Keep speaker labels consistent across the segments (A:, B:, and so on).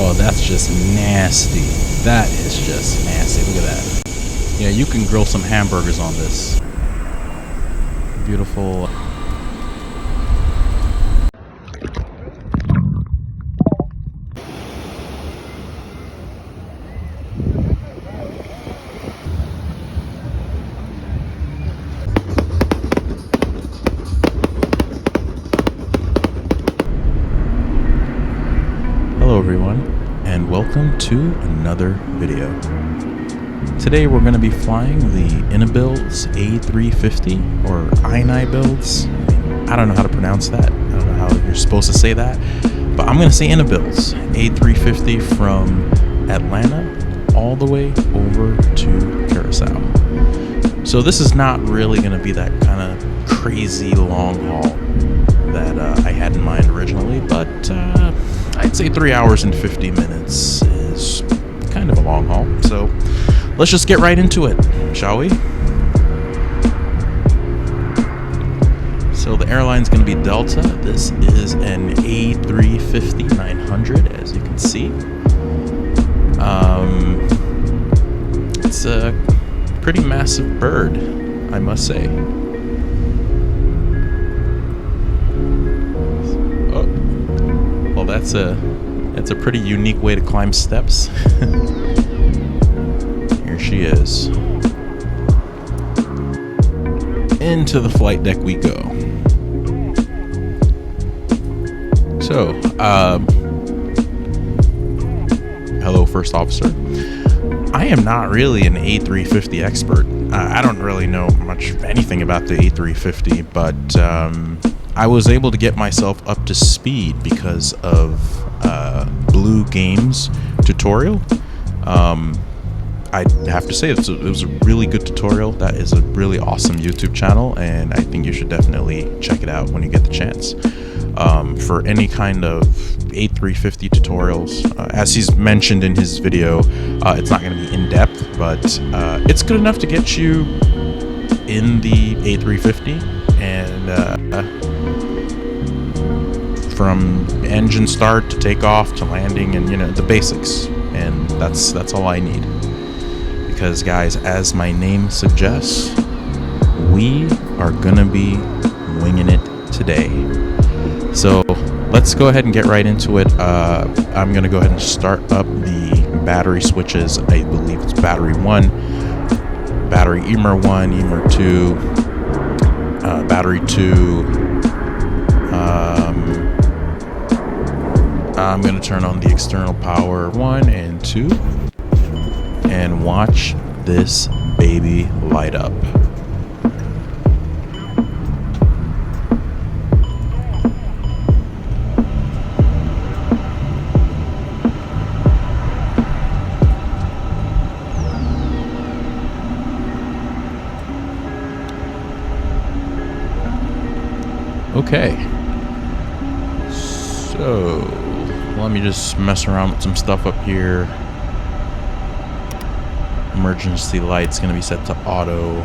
A: Oh, that's just nasty. That is just nasty. Look at that. Yeah, you can grill some hamburgers on this. Beautiful. Hello everyone, and welcome to another video. Today we're going to be flying the iniBuilds A350, or iniBuilds. I don't know how to pronounce that. I don't know how you're supposed to say that, but I'm going to say iniBuilds A350 from Atlanta all the way over to Curacao. So this is not really going to be that kind of crazy long haul that I had in mind originally, but I'd say 3 hours and 50 minutes is kind of a long haul. So let's just get right into it, shall we? So the airline's going to be Delta. This is an A350-900, as you can see. It's a pretty massive bird, I must say. Oh, well, that's a pretty unique way to climb steps. Here she is. Into the flight deck we go. So, hello, first officer. I am not really an A350 expert. I don't really know much of anything about the A350, but I was able to get myself up to speed because of Blue Games tutorial. I have to say it was a really good tutorial. That is a really awesome YouTube channel, and I think you should definitely check it out when you get the chance. For any kind of A350 tutorials, as he's mentioned in his video, it's not going to be in depth, but it's good enough to get you in the A350 and from engine start to takeoff to landing, and the basics, and that's all I need. Because guys, as my name suggests, we are gonna be winging it today. So let's go ahead and get right into it. I'm gonna go ahead and start up the battery switches. I believe it's battery 1, battery EMER 1, EMER 2, battery 2. I'm gonna turn on the external power 1 and 2 and watch this baby light up. Okay, so let me just mess around with some stuff up here. Emergency light's going to be set to auto.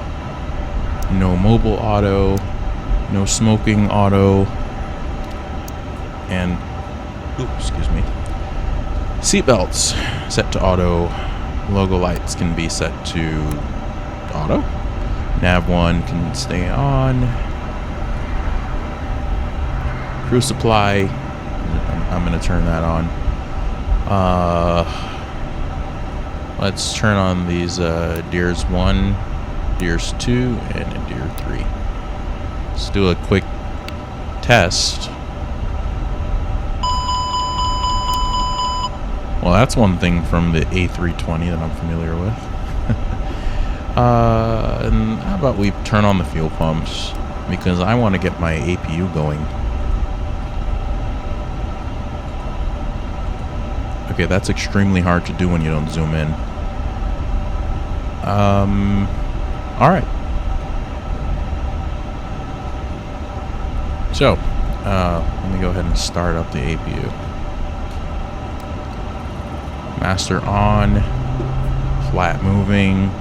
A: No mobile auto. No smoking auto. And, excuse me. Seatbelts set to auto. Logo lights can be set to auto. Nav 1 can stay on. Crew supply, I'm going to turn that on. Let's turn on these Deers 1, Deers 2, and a Deer 3. Let's do a quick test. Well, that's one thing from the A320 that I'm familiar with. And how about we turn on the fuel pumps, because I want to get my APU going. Okay, that's extremely hard to do when you don't zoom in. Alright. So, let me go ahead and start up the APU. Master on. Flat moving.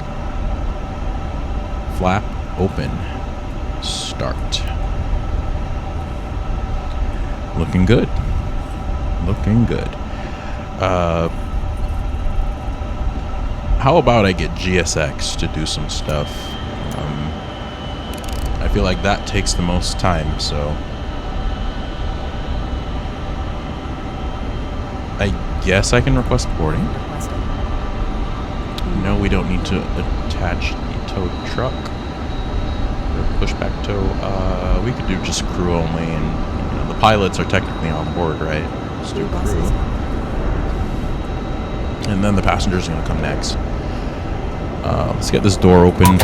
A: Flap open. Start. Looking good. Looking good. How about I get GSX to do some stuff? I feel like that takes the most time, so I guess I can request boarding. No, we don't need to attach the tow truck or pushback tow. We could do just crew only, and you know, the pilots are technically on board, right? Let's do crew, and then the passengers are going to come next. Let's get this door opened,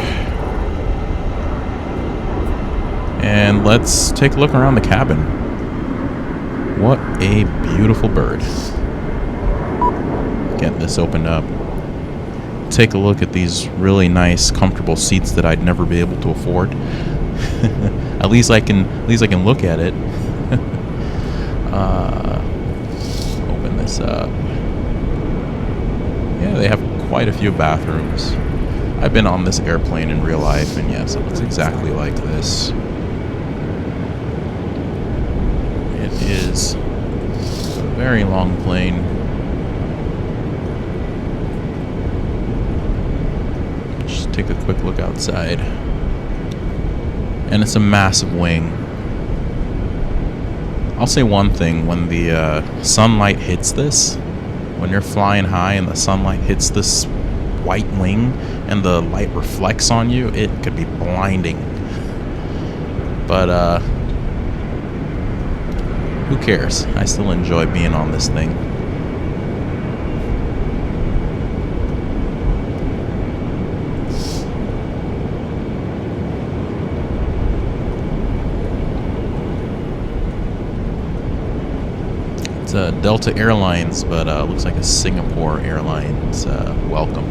A: and let's take a look around the cabin. What a beautiful bird. Get this opened up. Take a look at these really nice, comfortable seats that I'd never be able to afford. At least I can look at it. Open this up. Yeah, they have quite a few bathrooms. I've been on this airplane in real life, and yes, it looks exactly like this. It is a very long plane. Just take a quick look outside. And it's a massive wing. I'll say one thing, when the sunlight hits this, when you're flying high and the sunlight hits this white wing and the light reflects on you, it could be blinding. But who cares? I still enjoy being on this thing. It's Delta Airlines, but looks like a Singapore Airlines welcome.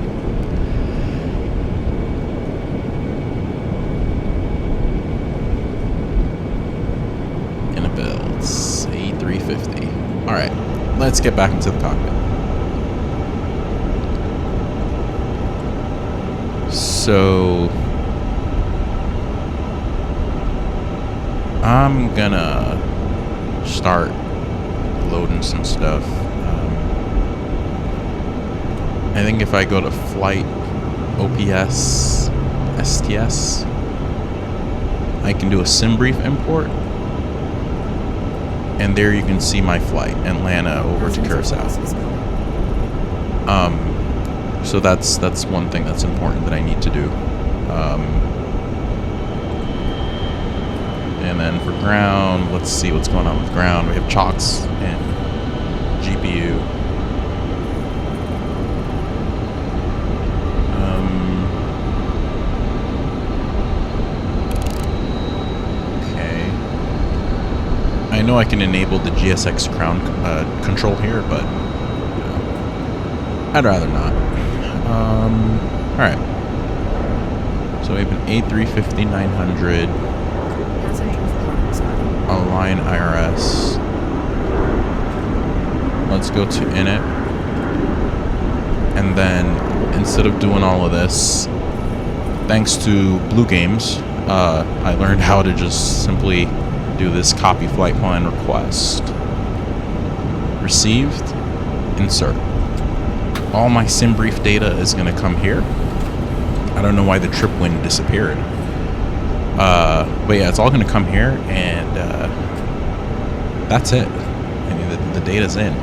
A: iniBuilds A350. Alright, let's get back into the cockpit. So I'm gonna start loading some stuff. I think if I go to flight OPS STS, I can do a sim brief import, and there you can see my flight, Atlanta over to Curaçao. So that's one thing that's important that I need to do. And then for ground, let's see what's going on with ground. We have chocks and GPU. Okay. I know I can enable the GSX crown control here, but you know, I'd rather not. Alright. So we have an A350-900. Align IRS. Let's go to init. And then instead of doing all of this, thanks to Blue Games, I learned how to just simply do this copy flight plan request. Received, insert. All my sim brief data is going to come here. I don't know why the trip wind disappeared. But yeah, it's all going to come here, and that's it. I mean, the data's in.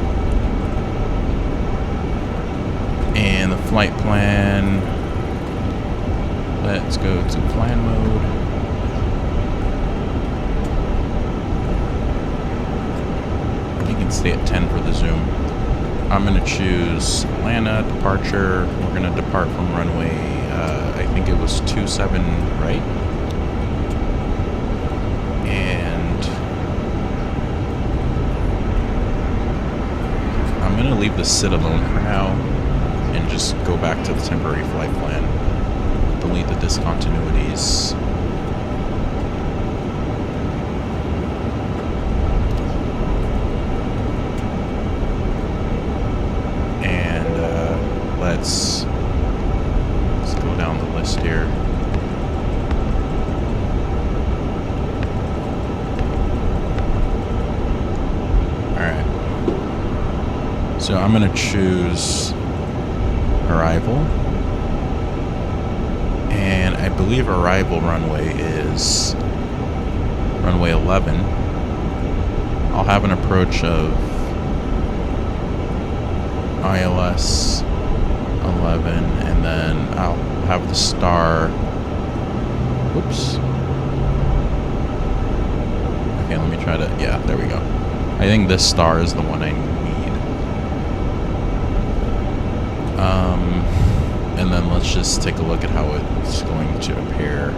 A: And the flight plan, let's go to plan mode. You can stay at 10 for the zoom. I'm going to choose Atlanta, departure. We're going to depart from runway, I think it was 27, right? I'm going to leave the sit alone for now and just go back to the temporary flight plan. Delete the discontinuities. And let's go down the list here. So I'm going to choose arrival. And I believe arrival runway is runway 11. I'll have an approach of ILS 11, and then I'll have the star. Whoops. Okay, let me try to. Yeah, there we go. I think this star is the one I need. And then let's just take a look at how it's going to appear.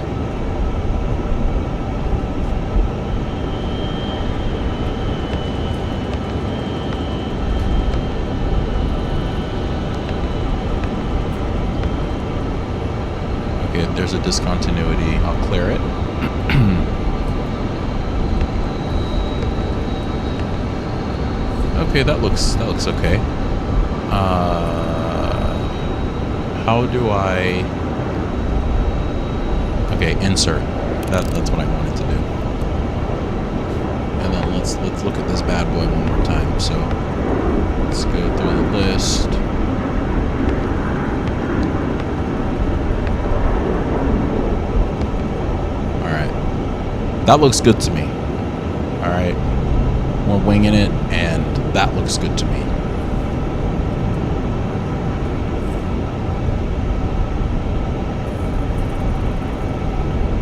A: Okay, there's a discontinuity. I'll clear it. Okay, that looks okay. How do I? Okay, insert. That's what I wanted to do. And then let's look at this bad boy one more time. So let's go through the list. All right, that looks good to me. All right, we're winging it, and that looks good to me.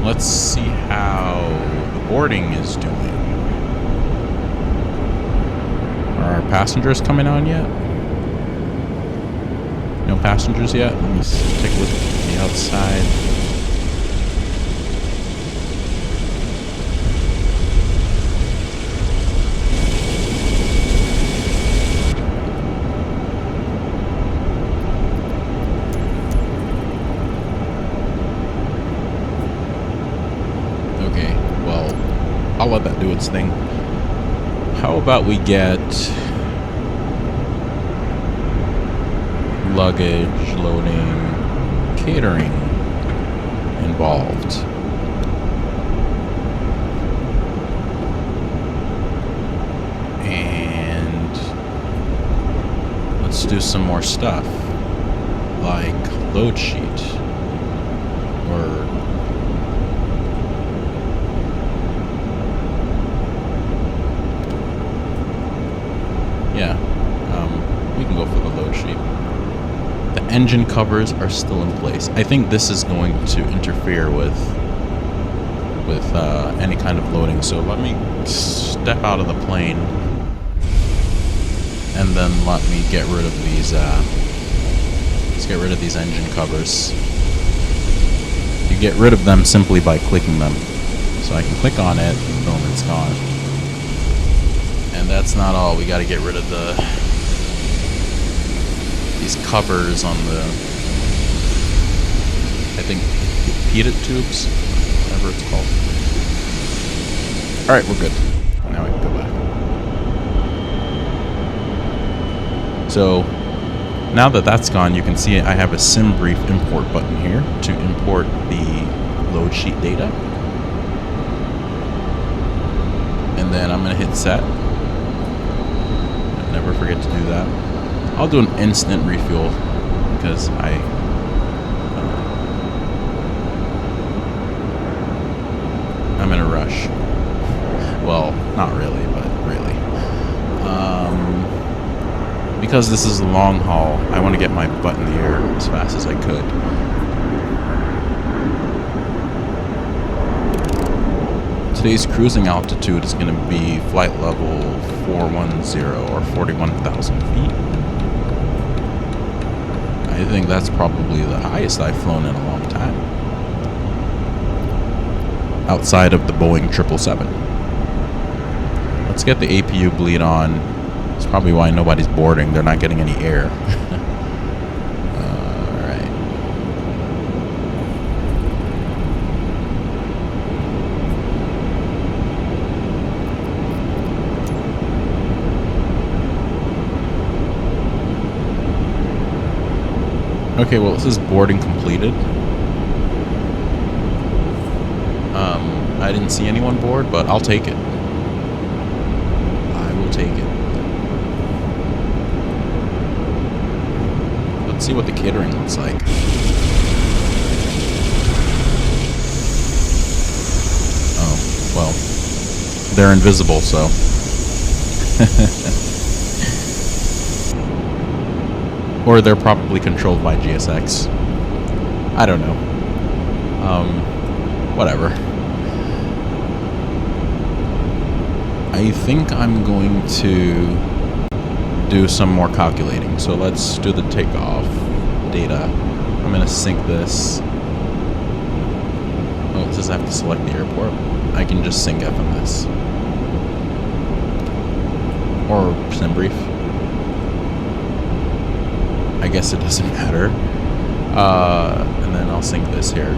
A: Let's see how the boarding is doing. Are our passengers coming on yet? No passengers yet? Let me take a look at the outside. I'll let that do its thing. How about we get luggage, loading, catering involved? And let's do some more stuff like load sheet or we can go for the load sheet. The engine covers are still in place. I think this is going to interfere with any kind of loading. So let me step out of the plane, and then let me get rid of these. Let's get rid of these engine covers. You get rid of them simply by clicking them. So I can click on it, boom, it's gone. And that's not all. We got to get rid of these covers on the, I think, repeated tubes, whatever it's called. All right, we're good. Now we can go back. So now that that's gone, you can see I have a sim brief import button here to import the load sheet data. And then I'm going to hit set. Never forget to do that. I'll do an instant refuel because I'm in a rush. Well, not really, but really. Because this is a long haul, I want to get my butt in the air as fast as I could. Today's cruising altitude is going to be flight level 410 or 41,000 feet. I think that's probably the highest I've flown in a long time. Outside of the Boeing 777. Let's get the APU bleed on. That's probably why nobody's boarding. They're not getting any air. Alright. Okay, well, this is boarding completed. I didn't see anyone board, but I'll take it. I will take it. see what the catering looks like. Oh, well, they're invisible, so. Or they're probably controlled by GSX. I don't know. Whatever. I think I'm going to do some more calculating. So let's do the takeoff data. I'm going to sync this. Oh, does I have to select the airport? I can just sync FMS. Or SimBrief. I guess it doesn't matter. And then I'll sync this here.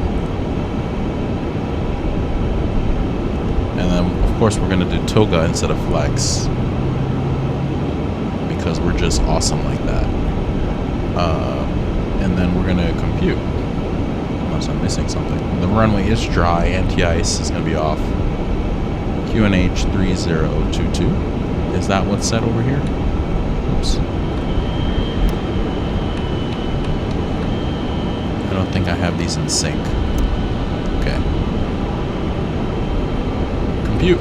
A: And then, of course, we're going to do Toga instead of Flex. Because we're just awesome like that. And then we're going to compute. Unless I'm missing something. The runway is dry. Anti-ice is going to be off. QNH 3022. Is that what's set over here? Oops. I don't think I have these in sync. Okay. Compute.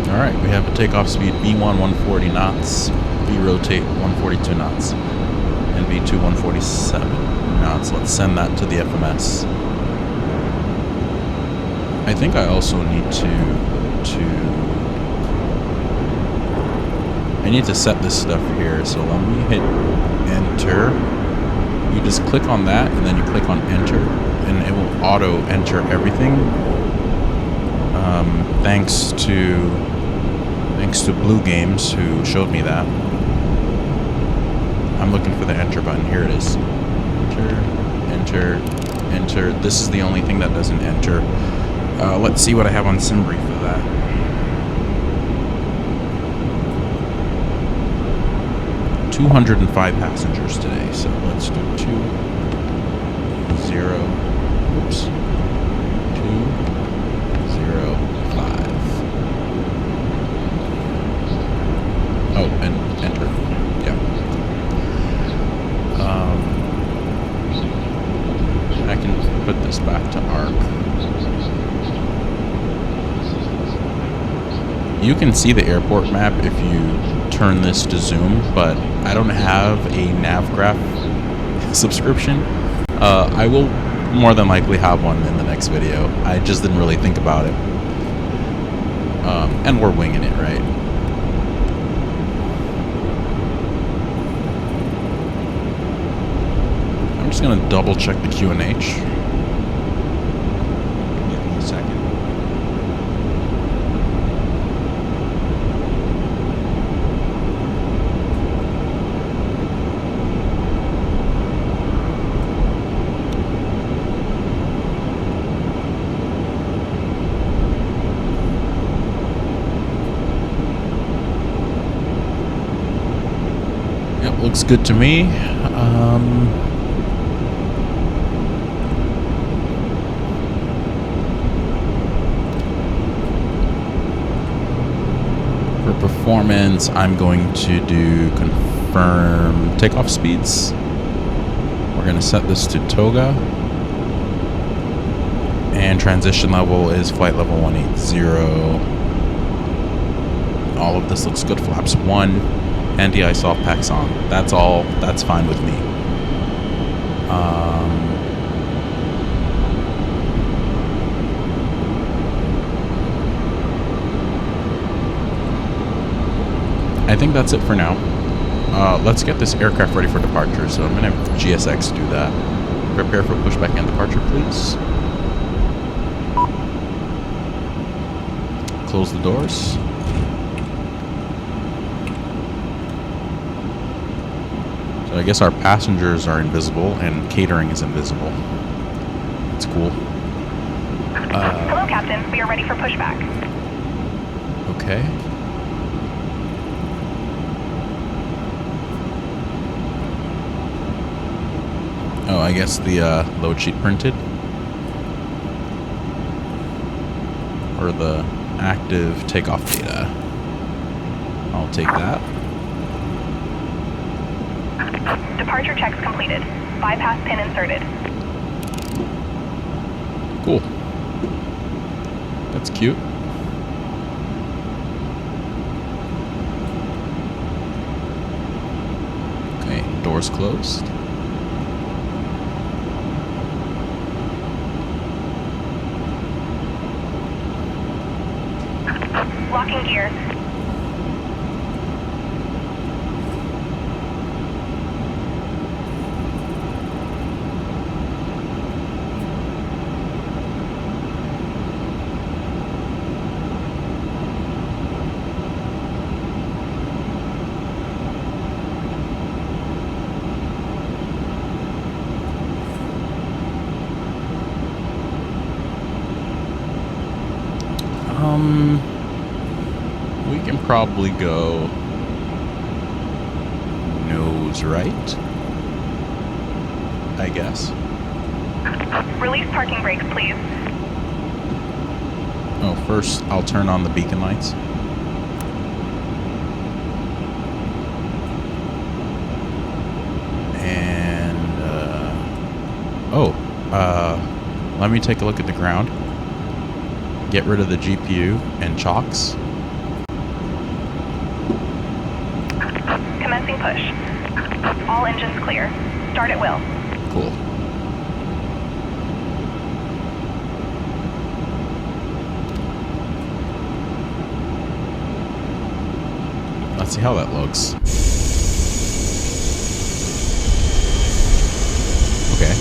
A: Alright, we have a takeoff speed V1 140 knots, V rotate 142 knots, and V2 147 knots. Let's send that to the FMS. I think I also need I need to set this stuff here. So let me hit enter. You just click on that and then you click on enter and it will auto enter everything. Thanks to Blue Games who showed me that. I'm looking for the enter button. Here it is. Enter, enter, enter. This is the only thing that doesn't enter. Let's see what I have on SimBrief for that. $205 passengers today, so let's do 2, 0, oops, 2, 0, 5. Oh, and enter. Yeah. I can put this back to ARC. You can see the airport map if you turn this to zoom, but I don't have a NavGraph subscription. I will more than likely have one in the next video. I just didn't really think about it. And we're winging it, right? I'm just gonna double check the QNH. Give me a second. Looks good to me. For performance, I'm going to do confirm takeoff speeds. We're going to set this to Toga. And transition level is flight level 180. All of this looks good. Flaps 1. Anti-ice off, packs on. That's all. That's fine with me. I think that's it for now. Let's get this aircraft ready for departure. So I'm going to have GSX do that. Prepare for pushback and departure, please. Close the doors. So I guess our passengers are invisible and catering is invisible. That's cool.
B: Hello, Captain. We are ready for pushback.
A: Okay. Oh, I guess the load sheet printed. Or the active takeoff data. I'll take that.
B: Departure checks completed. Bypass pin inserted.
A: Cool. That's cute. Okay, doors closed.
B: Locking gear.
A: We can probably go nose right, I guess.
B: Release parking brakes, please.
A: Oh, first I'll turn on the beacon lights. And, let me take a look at the ground. Get rid of the GPU and chocks.
B: Commencing push. All engines clear. Start at will.
A: Cool. Let's see how that looks. Okay.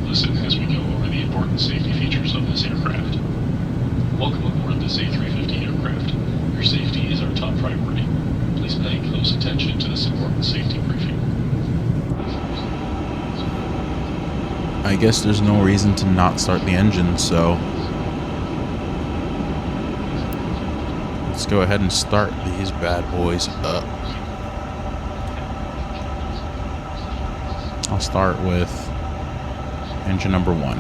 C: Listen as we go over the important safety features of this aircraft. Welcome aboard this A350 aircraft. Your safety is our top priority. Please pay close attention to this important safety briefing.
A: I guess there's no reason to not start the engine, so let's go ahead and start these bad boys up. I'll start with engine number 1.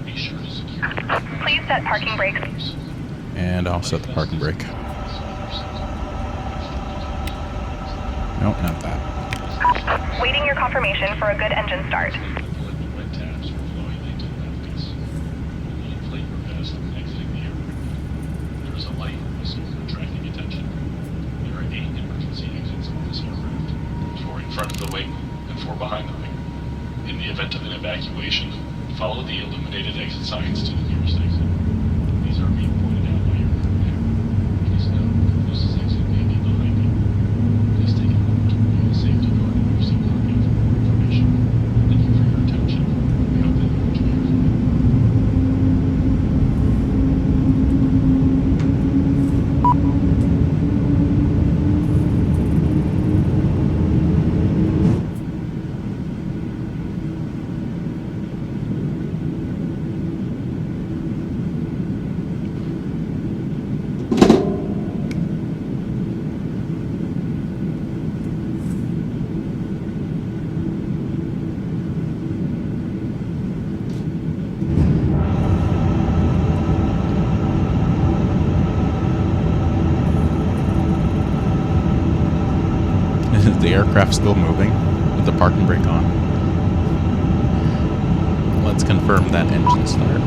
C: Be sure to secure.
B: Please set parking brakes.
A: And I'll set the parking brake. Nope, not that.
B: Waiting your confirmation for a good engine start.
C: Red tabs for flowing into the left piece. Inflate your vest when exiting the aircraft. There is a light whistle attracting attention. There are 8 emergency exits on this aircraft. 4 in front of the wing and 4 behind the wing. In the event of an evacuation, follow the illuminated exit signs to the nearest exit. These are being pointed out by your crew now. Please note, the closest exit may be behind you. Please take a moment to review the safety card and your seat copy for more information. Thank you for your attention. We hope that you enjoy your flight.
A: Is the aircraft still moving with the parking brake on? Let's confirm that engine start.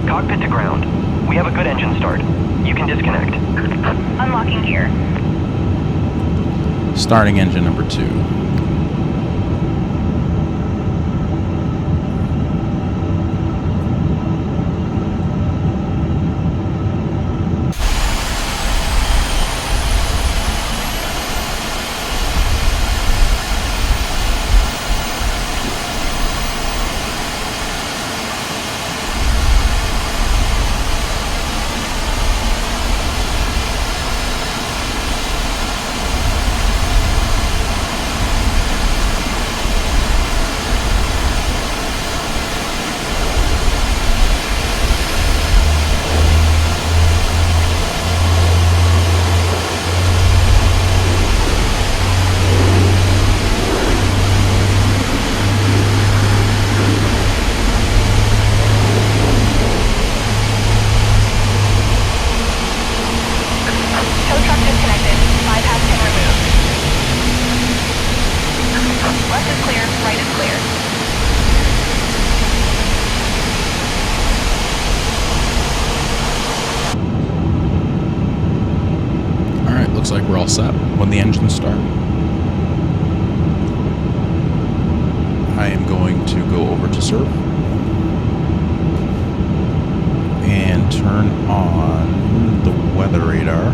D: Cockpit to ground. We have a good engine start. You can disconnect.
B: Unlocking gear.
A: Starting engine number 2. us up when the engines start. I am going to go over to serve and turn on the weather radar,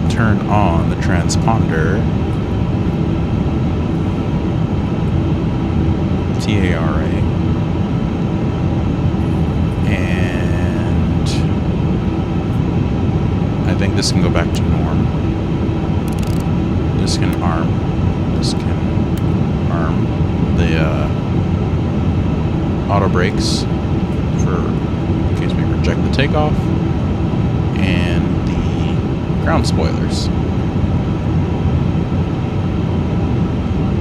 A: turn on the transponder, TARA, and I think this can go back to norm. This can arm. This can arm the auto brakes for in case we reject the takeoff, and the ground spoilers.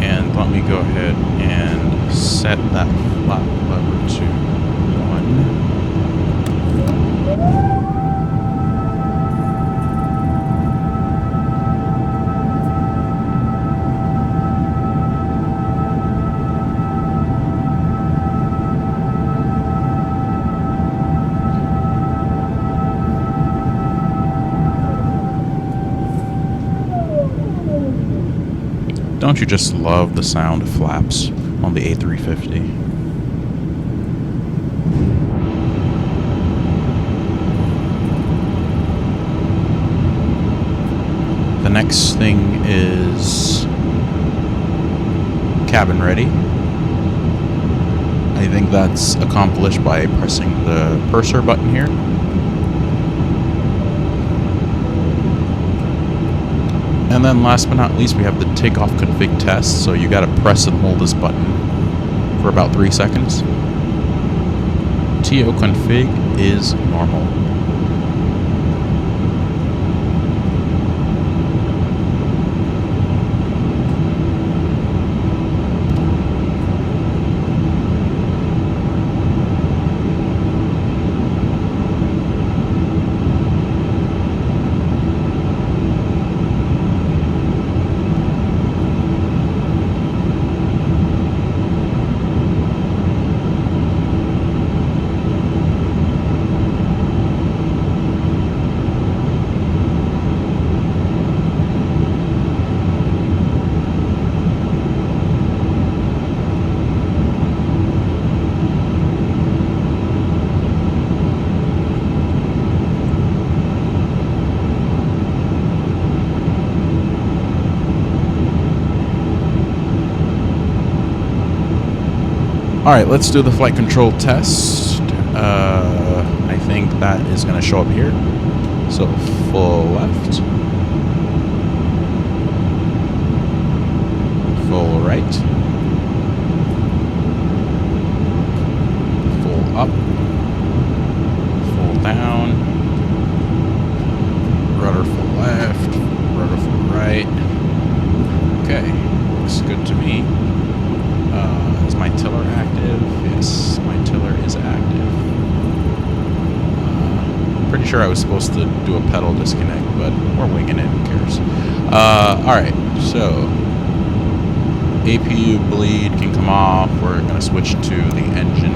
A: And let me go ahead and set that flap lever to 1. Don't you just love the sound of flaps on the A350? The next thing is cabin ready. I think that's accomplished by pressing the cursor button here. And then last but not least, we have the takeoff config test. So you got to press and hold this button for about 3 seconds. TO config is normal. Alright, let's do the flight control test. I think that is going to show up here. So, full left. Full right. Full up. Full down. Rudder full left. Rudder full right. Okay, looks good to me. Is my tiller active? Yes, my tiller is active. Pretty sure I was supposed to do a pedal disconnect, but we're winging it, who cares? Alright, so APU bleed can come off. We're going to switch to the engine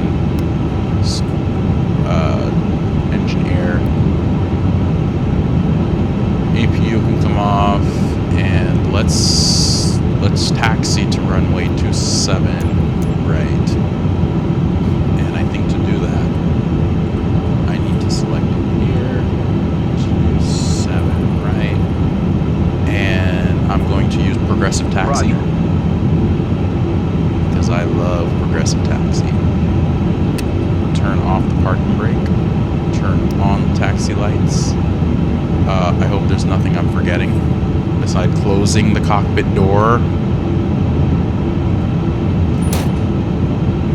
A: air. APU can come off, and let's taxi to runway 27 right. And I think to do that, I need to select here 27 right, and I'm going to use progressive taxi because I love progressive taxi. Turn off the parking brake. Turn on the taxi lights. I hope there's nothing I'm forgetting besides closing the cockpit door.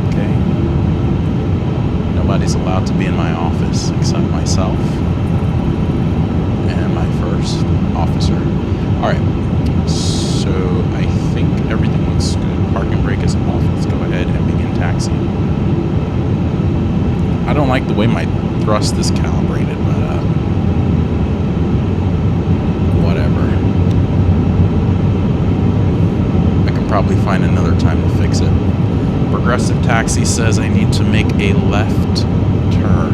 A: Okay. Nobody's allowed to be in my office except myself and my first officer. Alright, so I think everything looks good. Parking brake is off. Let's go ahead and begin taxiing. I don't like the way my thrust is calibrated, but whatever. I can probably find another time to fix it. Progressive taxi says I need to make a left turn.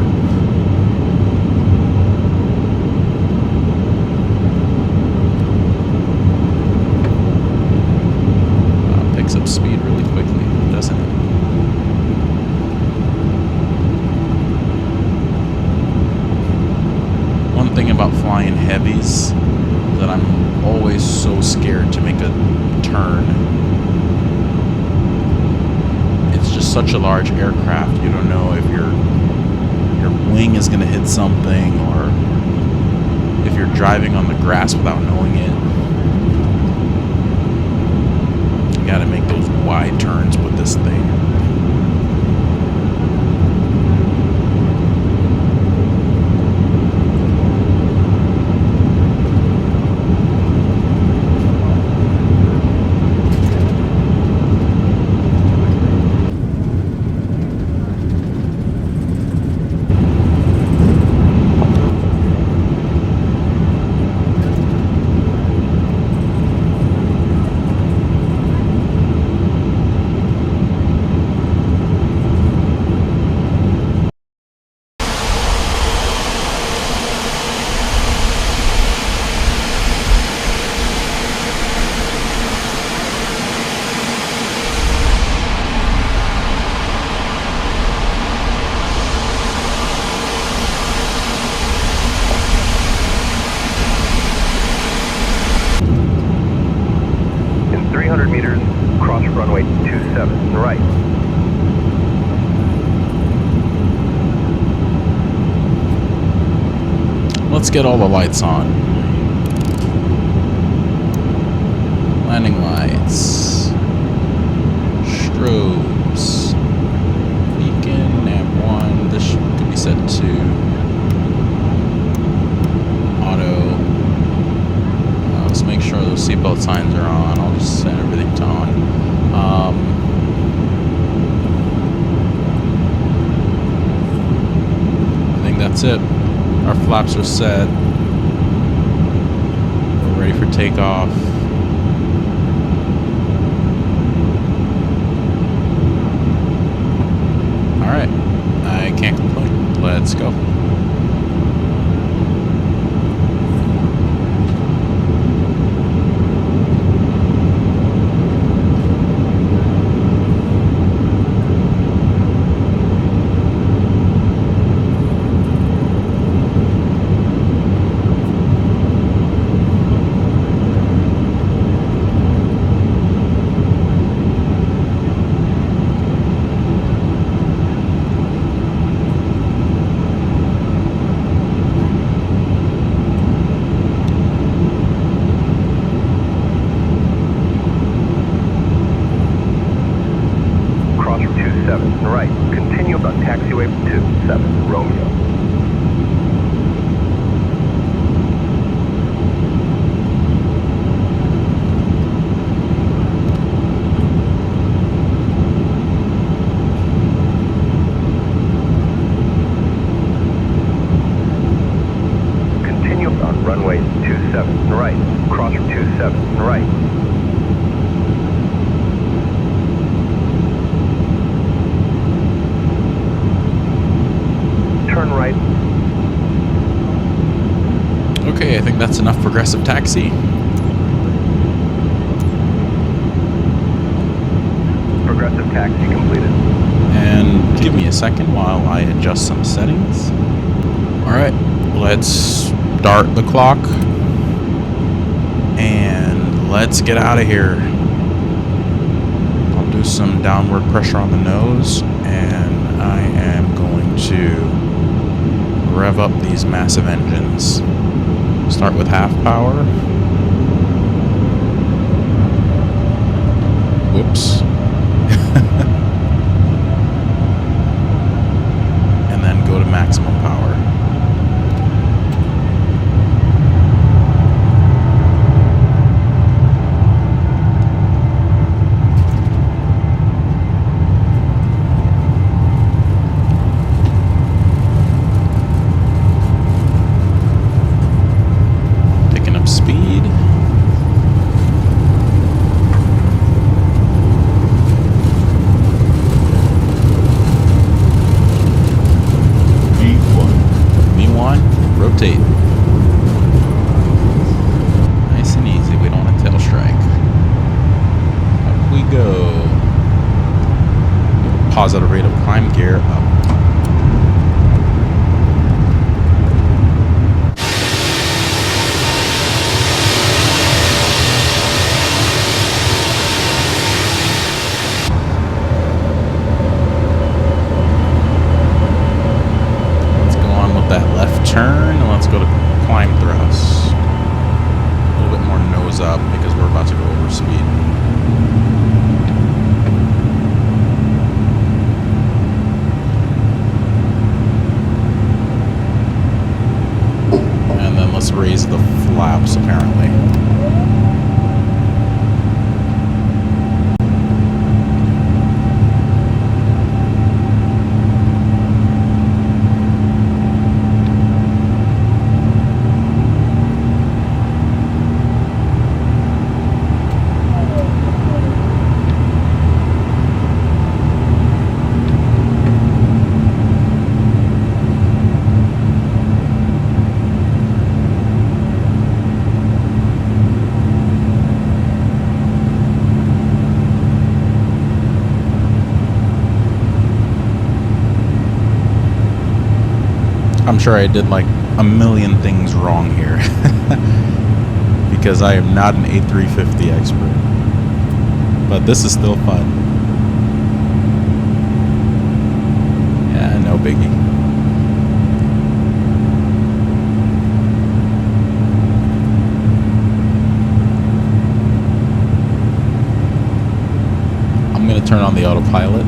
A: thing about flying heavies that I'm always so scared to make a turn. It's just such a large aircraft. You don't know if your wing is going to hit something, or if you're driving on the grass without knowing it. You got to make those wide turns with this thing.
D: In 300 meters, cross runway 27, right.
A: Let's get all the lights on. Landing lights. Strobes. Beacon, nav 1. This could be set to auto. Let's make sure those seatbelt signs are on. I'll just set everything to on. I think that's it. Our flaps are set. We're ready for takeoff. Alright. I can't complain. Let's go.
D: Right, continue on taxiway 27, Romeo. Continue on runway 27, right, cross 27, right. Turn right.
A: Okay, I think that's enough progressive taxi.
D: Progressive taxi completed.
A: And give me a second while I adjust some settings. Alright, let's start the clock. And let's get out of here. I'll do some downward pressure on the nose, and I am going to rev up these massive engines. Start with half power. Whoops. And then go to maximum power. Nice and easy. We don't want to tail strike. Up we go. Positive rate of climb, gear up. turn, and let's go to climb thrust. A little bit more nose up because we're about to go over speed. And then let's raise the flaps, apparently. I'm sure I did like a million things wrong here because I am not an A350 expert, but this is still fun. Yeah, no biggie. I'm gonna turn on the autopilot.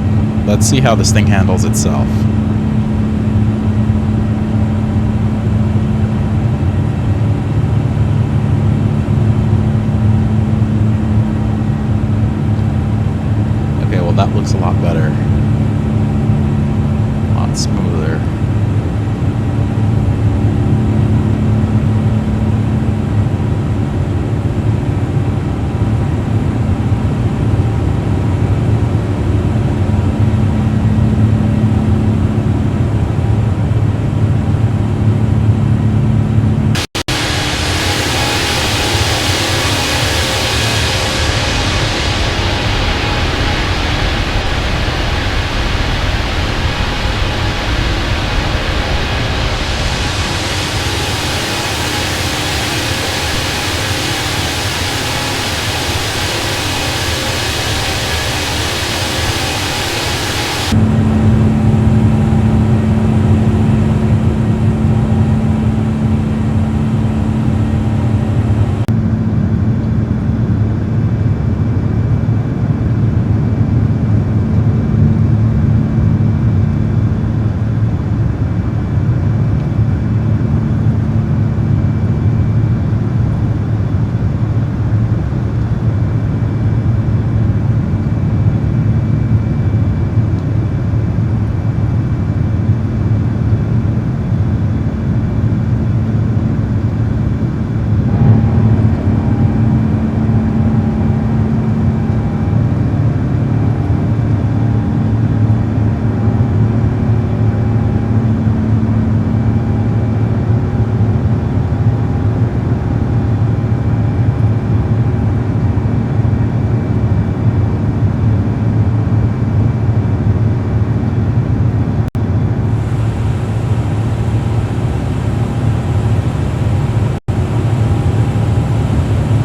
A: Let's see how this thing handles itself. That looks a lot better. A lot smoother.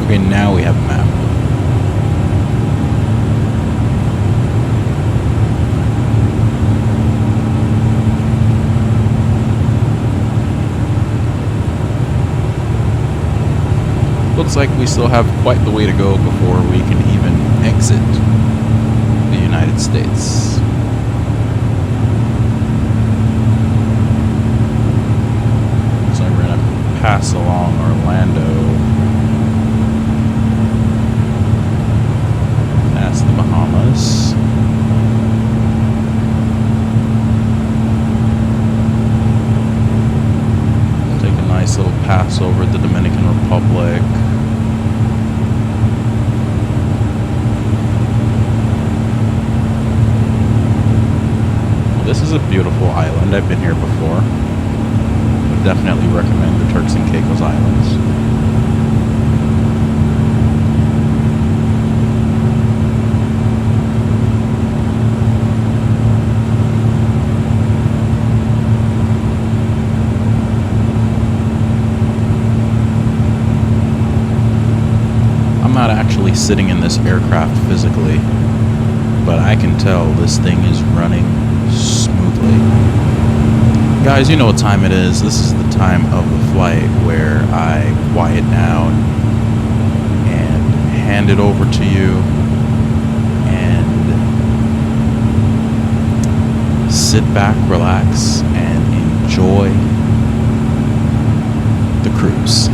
A: Okay, now we have a map. Looks like we still have quite the way to go before we can even exit the United States. So we're gonna pass along Orlando. Past the Bahamas. Take a nice little pass over the Dominican Republic. Well, this is a beautiful island. I've been here before. Would definitely recommend the Turks and Caicos Islands. I'm not actually sitting in this aircraft physically, but I can tell this thing is running smoothly. Guys, you know what time it is. This is the time of the flight where I quiet down and hand it over to you and sit back, relax, and enjoy the cruise.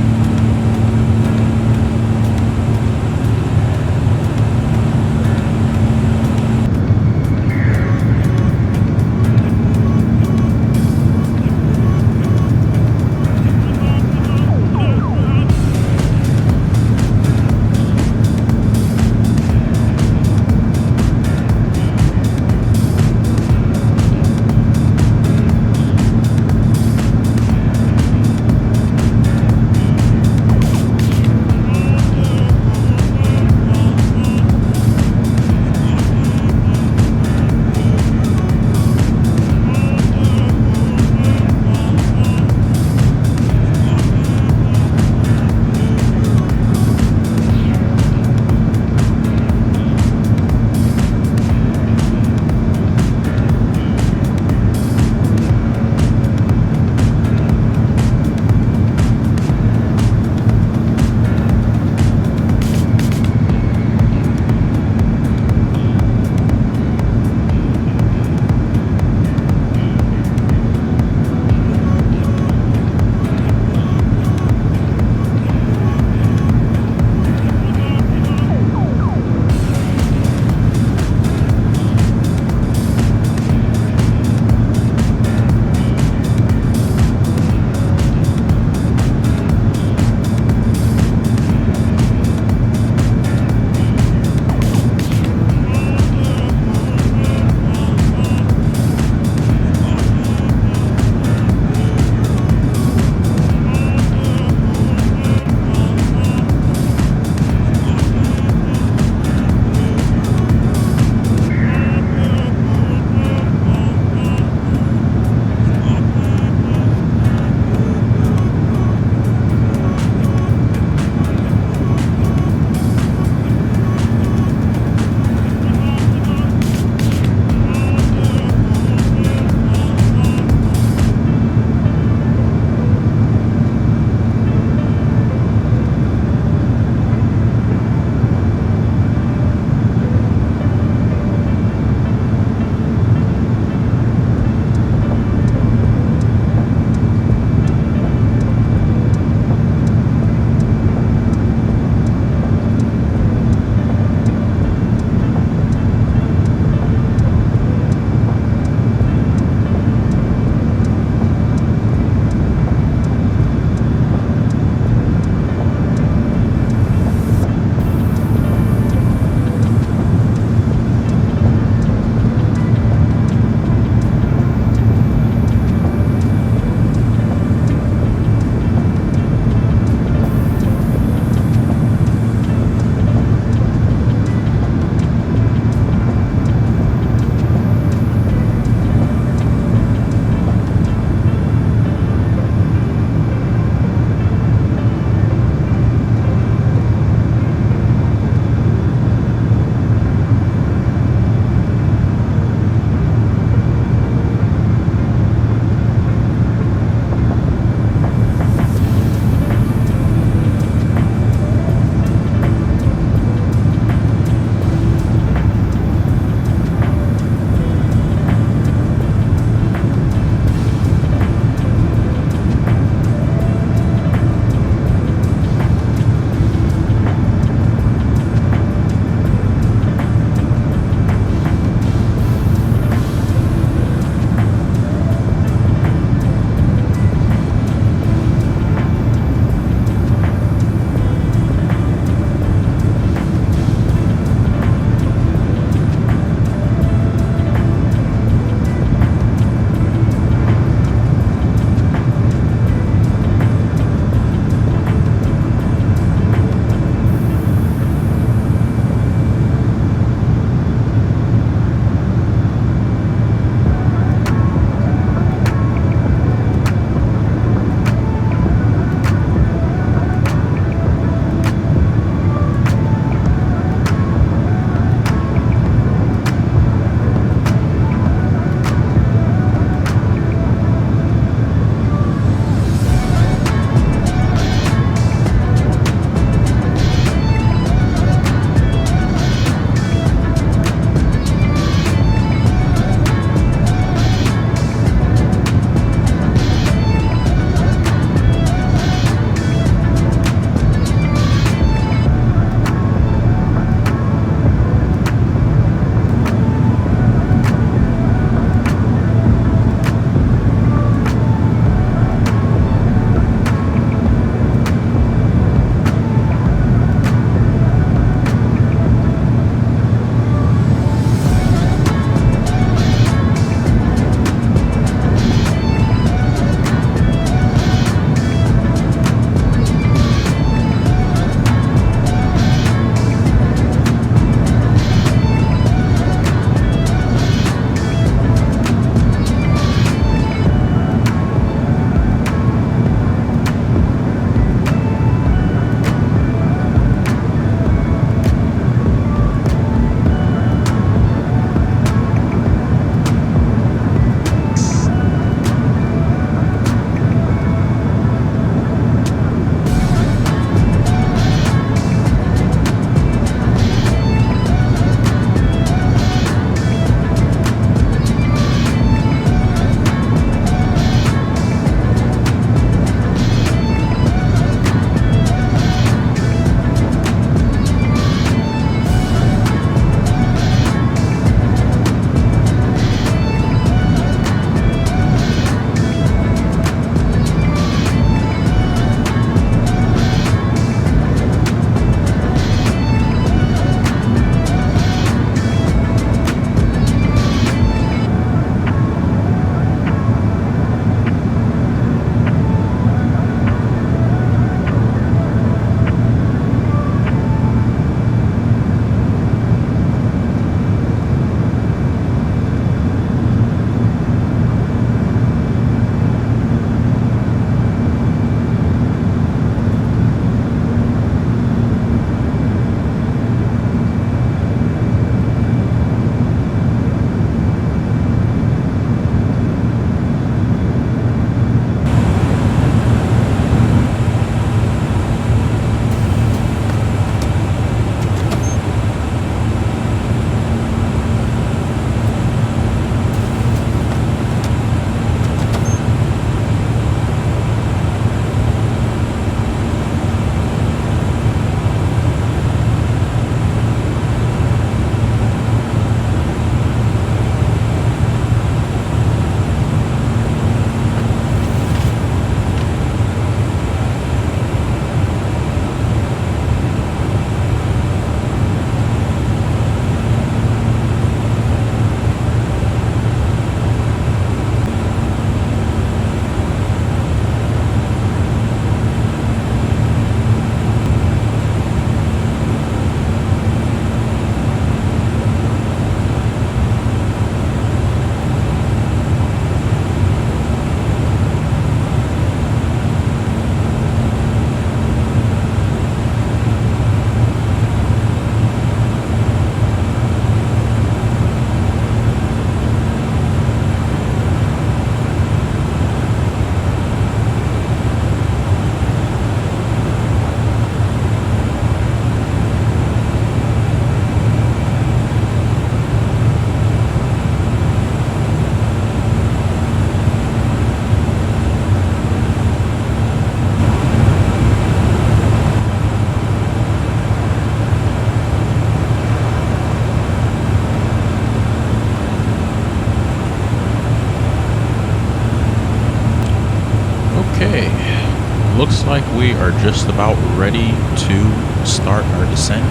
A: looks like we are just about ready to start our descent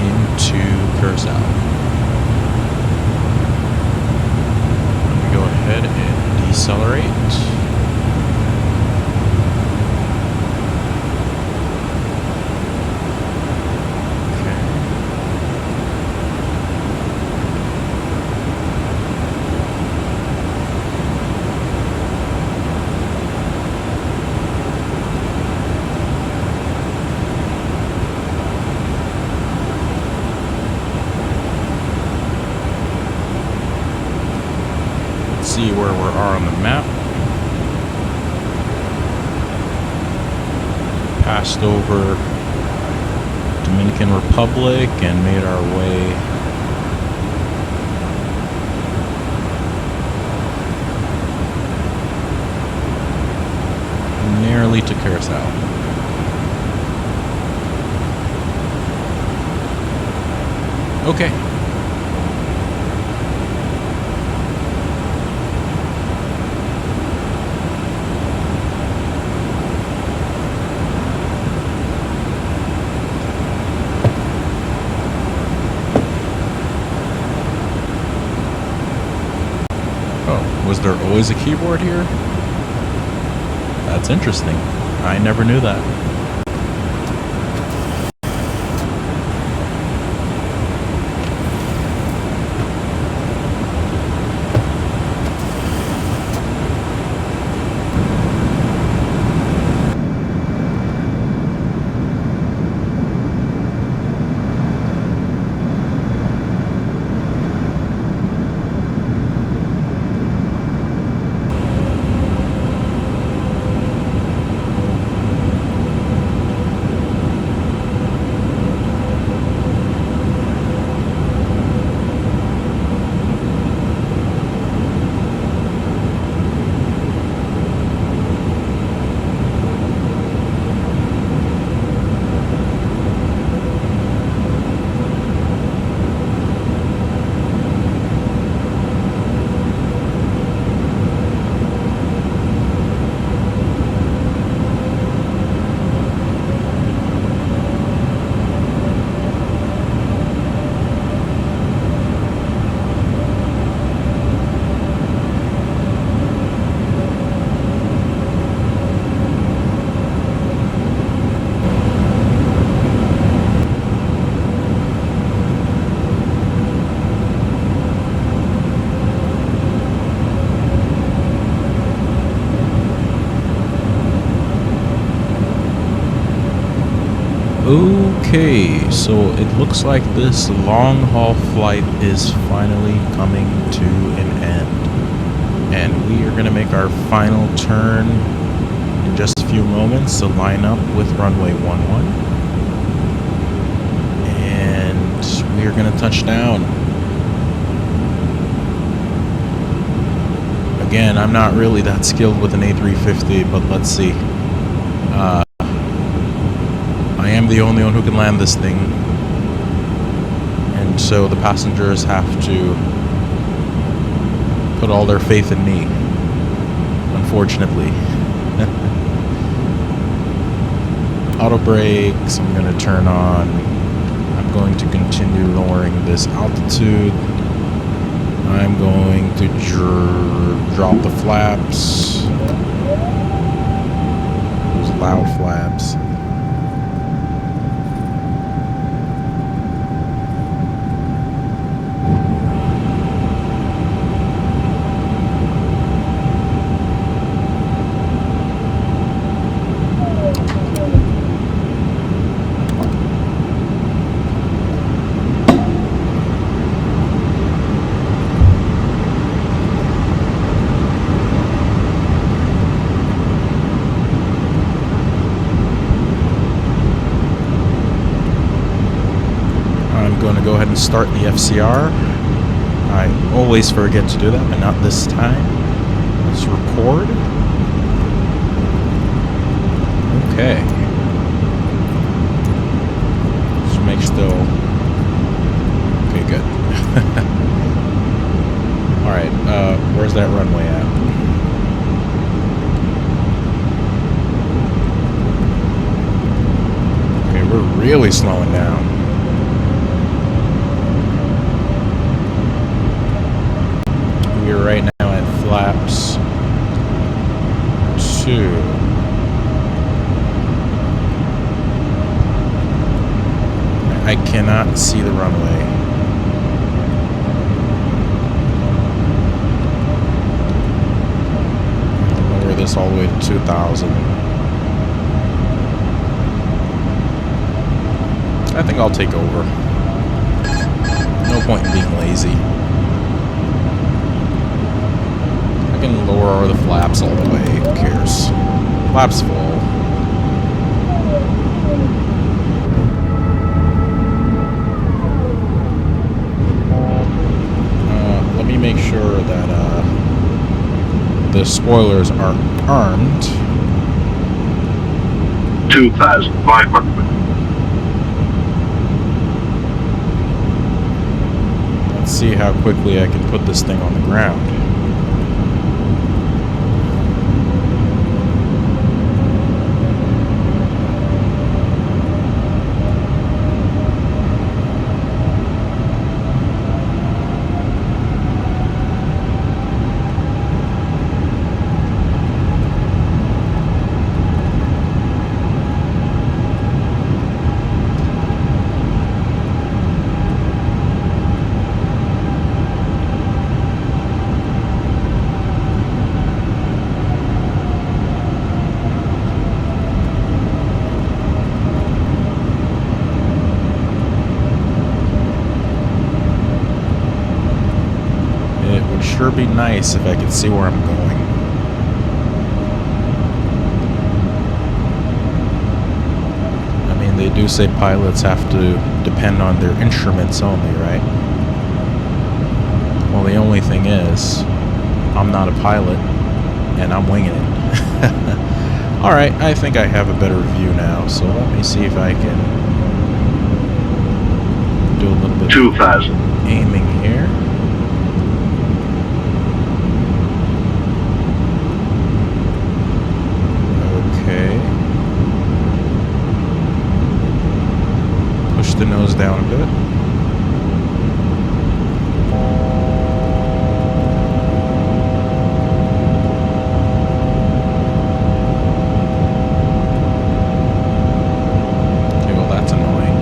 A: into Curaçao. Let me go ahead and decelerate. See where we are on the map. Passed over Dominican Republic and made our way nearly to Curaçao. Okay. Was there always a keyboard here? That's interesting. I never knew that. Okay, so it looks like this long-haul flight is finally coming to an end. And we are going to make our final turn in just a few moments to line up with runway 11. And we are going to touch down. Again, I'm not really that skilled with an A350, but let's see. I am the only one who can land this thing, and so the passengers have to put all their faith in me, unfortunately. Auto brakes, I'm going to turn on. I'm going to continue lowering this altitude. I'm going to drop the flaps, those loud flaps. Go ahead and start the FCR. I always forget to do that, but not this time. Let's record. Okay. Just make still. Okay, good. Alright, where's that runway at? really slowing down. We are right now at flaps 2. I cannot see the runway. Lower this all the way to 2,000. I think I'll take over. No point in being lazy. I can lower the flaps all the way. Who cares? Flaps full. Let me make sure that the spoilers are armed.
E: 2,500.
A: Let's see how quickly I can put this thing on the ground. Sure be nice if I could see where I'm going. I mean, they do say pilots have to depend on their instruments only, right? Well, the only thing is, I'm not a pilot, and I'm winging it. Alright, I think I have a better view now, so let me see if I can do a little bit of
E: 2,000.
A: aiming here. Push the nose down a bit. Okay, well that's annoying.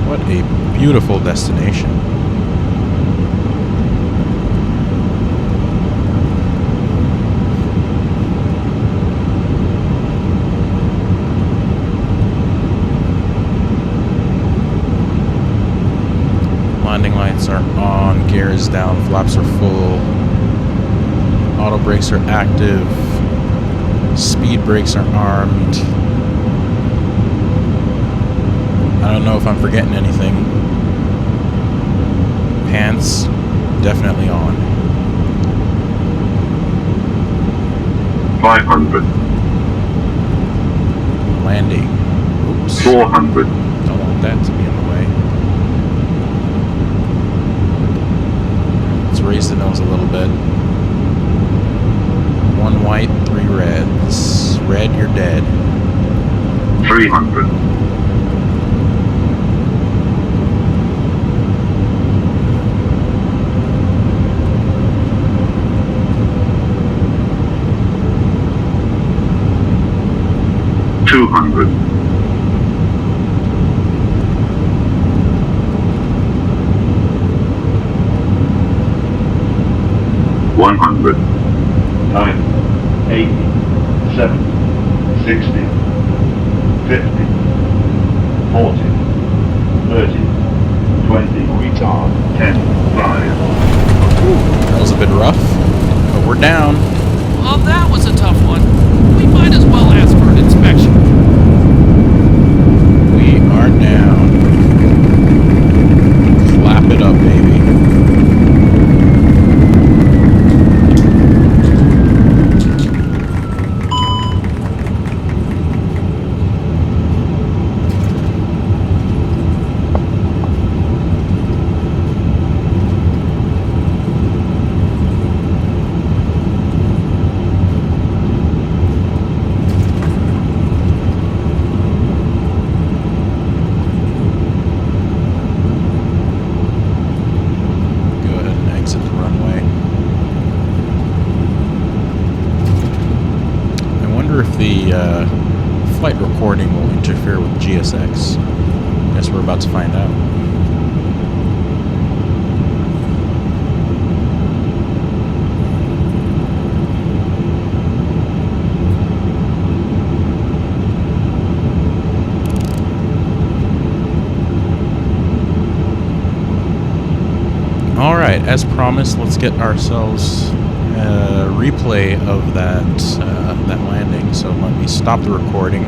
A: What a beautiful destination. Landing lights are on, gear is down, flaps are full, auto brakes are active, speed brakes are armed. I don't know if I'm forgetting anything. Pants, definitely on.
E: 500.
A: Landing. Oops.
E: 400.
A: Don't want that to be in the way. Let's raise the nose a little bit. 1 white, 3 reds. Red, you're dead.
E: 300. 200. 100. 9, 8, 7, 60, 50, 40, 30, 20, retard, 10, 5.
A: That was a bit rough, but we're down.
F: Well, that was a tough one. We might as well ask for an inspection.
A: We are down. Clap it up, baby. flight recording will interfere with GSX. Guess we're about to find out. Alright, as promised, let's get ourselves a replay of that landing. So let me stop the recording,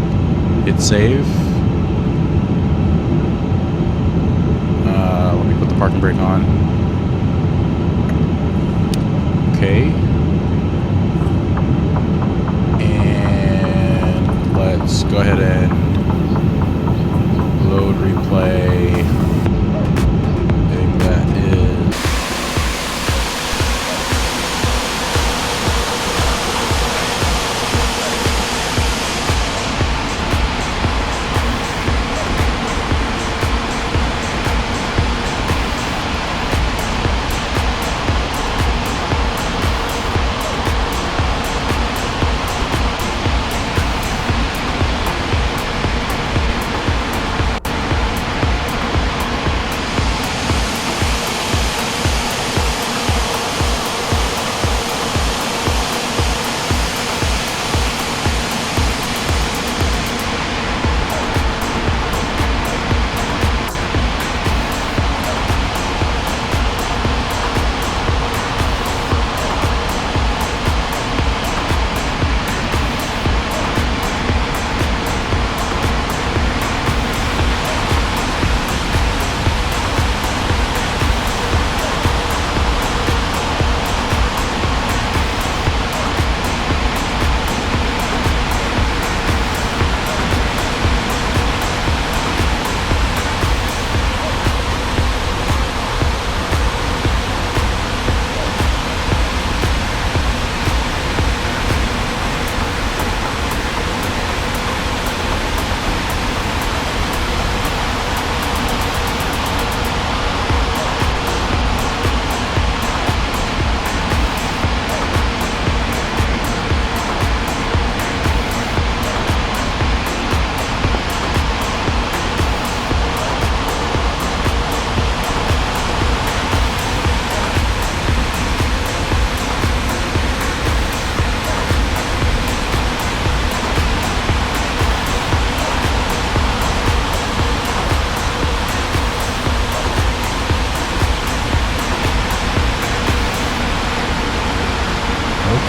A: hit save. Let me put the parking brake on. Okay. And let's go ahead and load replay. I think that is...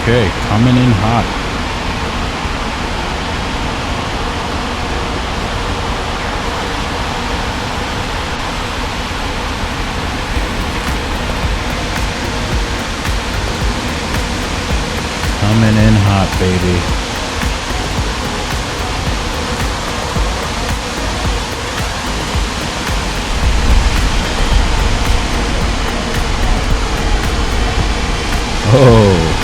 A: Okay, coming in hot. Coming in hot, baby. Oh.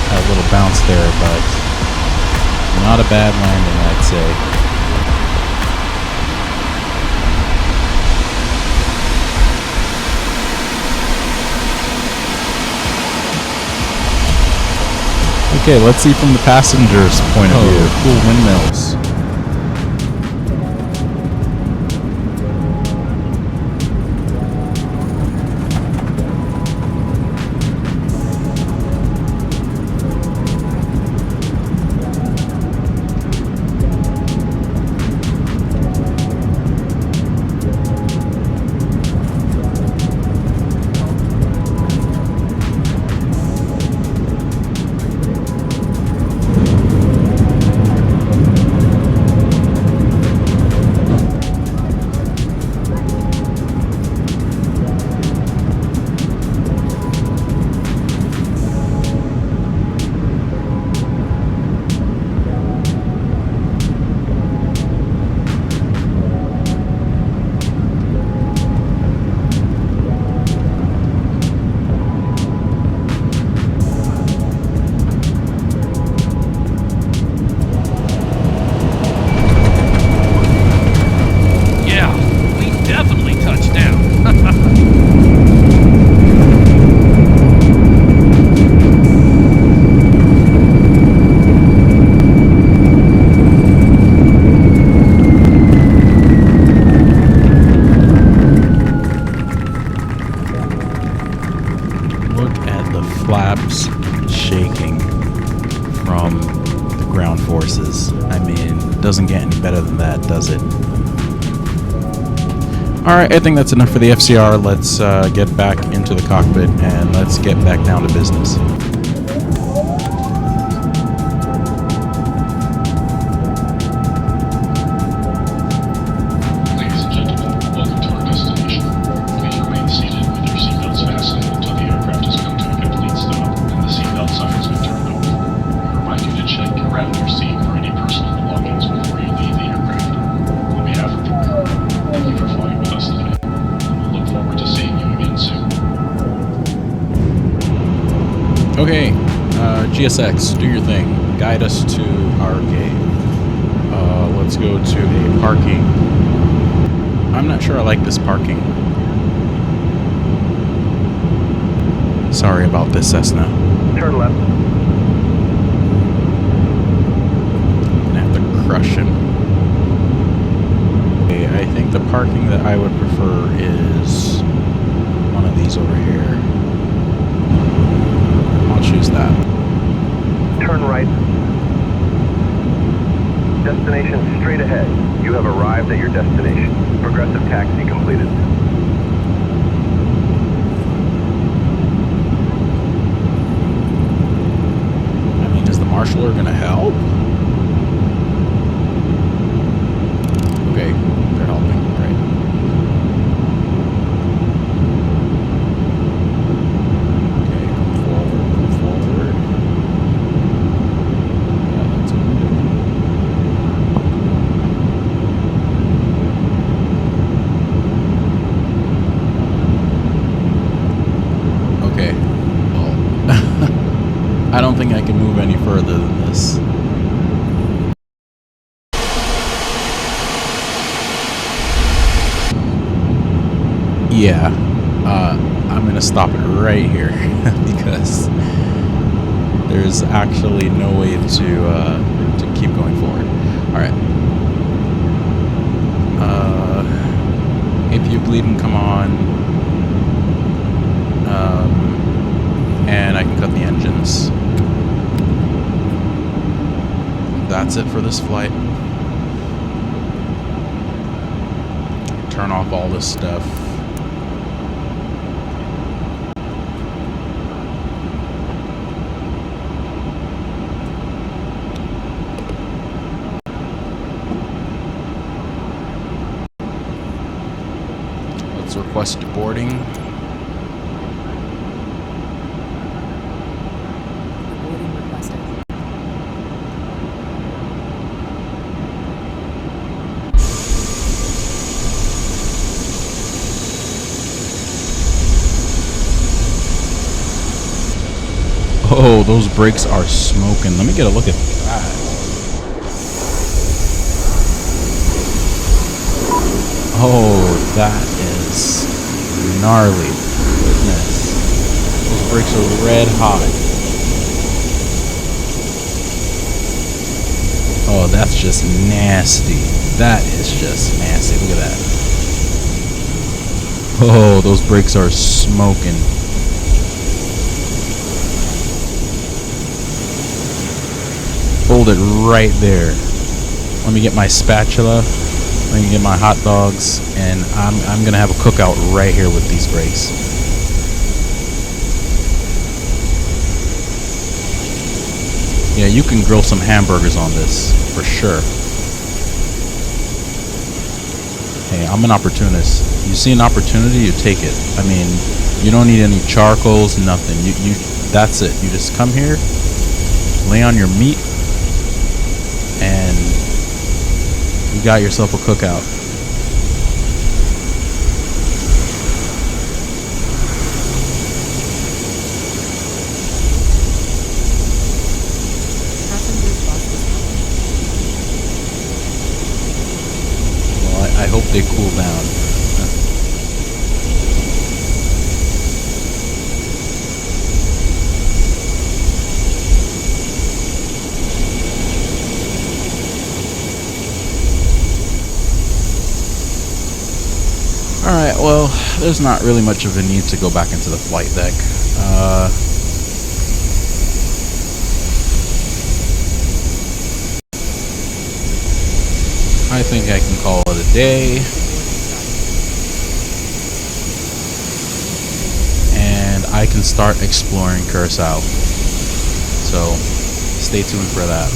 A: A little bounce there, but not a bad landing, I'd say. Okay, let's see from the passenger's point of view. Cool windmills. Look at the flaps shaking from the ground forces. I mean, it doesn't get any better than that, does it? Alright, I think that's enough for the FCR. Let's get back into the cockpit and let's get back down to business.
C: Ladies and gentlemen, welcome to our destination. Please remain seated with your seatbelts fastened until the aircraft has come to a complete stop and the seatbelt sign has been turned off. We remind you to check around your seat for any personal belongings before you leave the aircraft. On behalf of the crew, thank you for flying with us today. We'll look forward to seeing you again soon.
A: Okay, GSX, do your thing. Guide us to our gate. Let's go to a parking. I'm not sure I like this parking. Sorry about this, Cessna.
D: Turn left.
A: Gonna have to crush him. Okay, I think the parking that I would prefer is one of these over here. I'll choose that.
D: Turn right. Destination straight ahead. You have arrived at your destination. Progressive taxi completed.
A: I mean, is the marshaller gonna help? Okay, they're helping, great. Okay, come forward. Yeah, that's what I'm doing. Okay, well, I don't think I can move any further than this. Yeah, I'm gonna stop it right here because there's actually no way to keep going forward. All right. If you bleed and come on, and I can cut the engines. That's it for this flight. Turn off all this stuff. Let's request boarding.
G: Boarding requested.
A: Oh, those brakes are smoking. Let me get a look at that. Oh, that is gnarly. Goodness. Those brakes are red hot. Oh, that's just nasty. That is just nasty. Look at that. Oh, those brakes are smoking. Hold it right there. Let me get my spatula. Let me get my hot dogs, and I'm gonna have a cookout right here with these brakes. Yeah, you can grill some hamburgers on this for sure. Hey, I'm an opportunist. You see an opportunity, you take it. I mean, you don't need any charcoals, nothing. You that's it. You just come here, lay on your meat, and you got yourself a cookout.
G: Passengers bus is coming.
A: Well, I hope they cool down. Alright, well, there's not really much of a need to go back into the flight deck. think I can call it a day. And I can start exploring Curaçao. So stay tuned for that.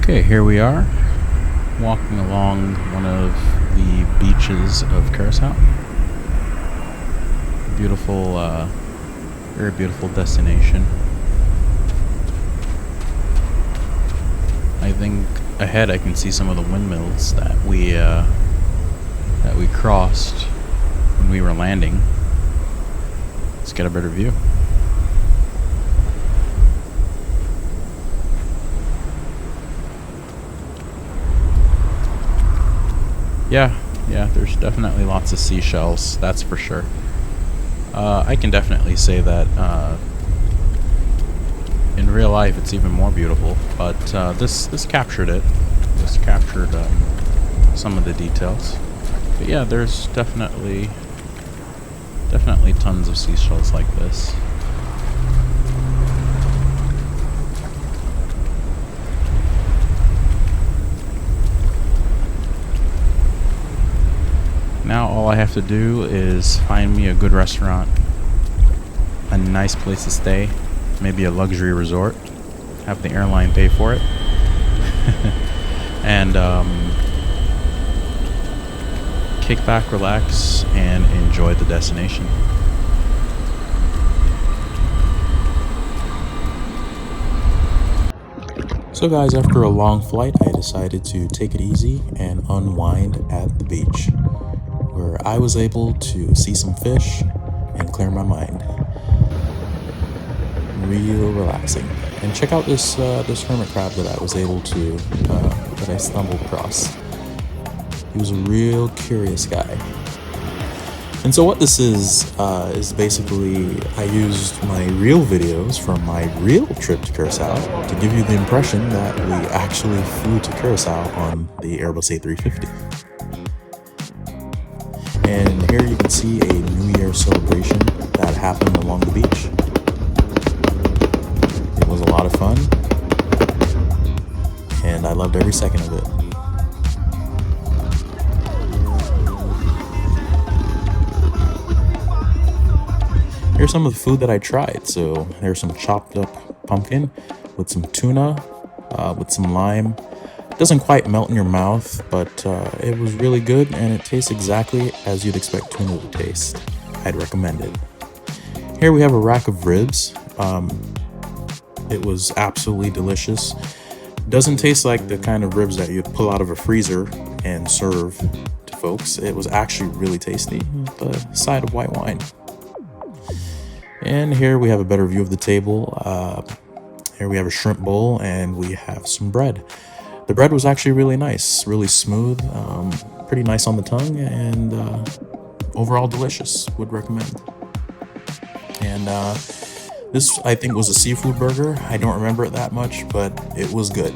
A: Okay, here we are, walking along one of the beaches of Curaçao. Beautiful, very beautiful destination. I think ahead I can see some of the windmills that we crossed when we were landing. Let's get a better view. Yeah, there's definitely lots of seashells, that's for sure. I can definitely say that in real life it's even more beautiful, but this captured it. This captured some of the details. But yeah, there's definitely tons of seashells like this. Now all I have to do is find me a good restaurant, a nice place to stay, maybe a luxury resort, have the airline pay for it, and kick back, relax, and enjoy the destination. So guys, after a long flight, I decided to take it easy and unwind at the beach, where I was able to see some fish and clear my mind. Real relaxing. And check out this hermit crab that I was able to, that I stumbled across. He was a real curious guy. And so what this is basically, I used my real videos from my real trip to Curaçao to give you the impression that we actually flew to Curaçao on the Airbus A350. And here you can see a New Year celebration that happened along the beach. It was a lot of fun, and I loved every second of it. Here's some of the food that I tried. So there's some chopped up pumpkin with some tuna, with some lime. It doesn't quite melt in your mouth, but it was really good, and it tastes exactly as you'd expect tuna to taste. I'd recommend it. Here we have a rack of ribs. It was absolutely delicious. It doesn't taste like the kind of ribs that you'd pull out of a freezer and serve to folks. It was actually really tasty with a side of white wine. And here we have a better view of the table. Here we have a shrimp bowl, and we have some bread. The bread was actually really nice, really smooth, pretty nice on the tongue, and overall delicious. Would recommend. And this, I think, was a seafood burger. I don't remember it that much, but it was good.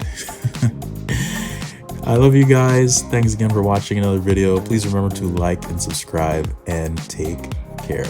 A: I love you guys. Thanks again for watching another video. Please remember to like and subscribe, and take care.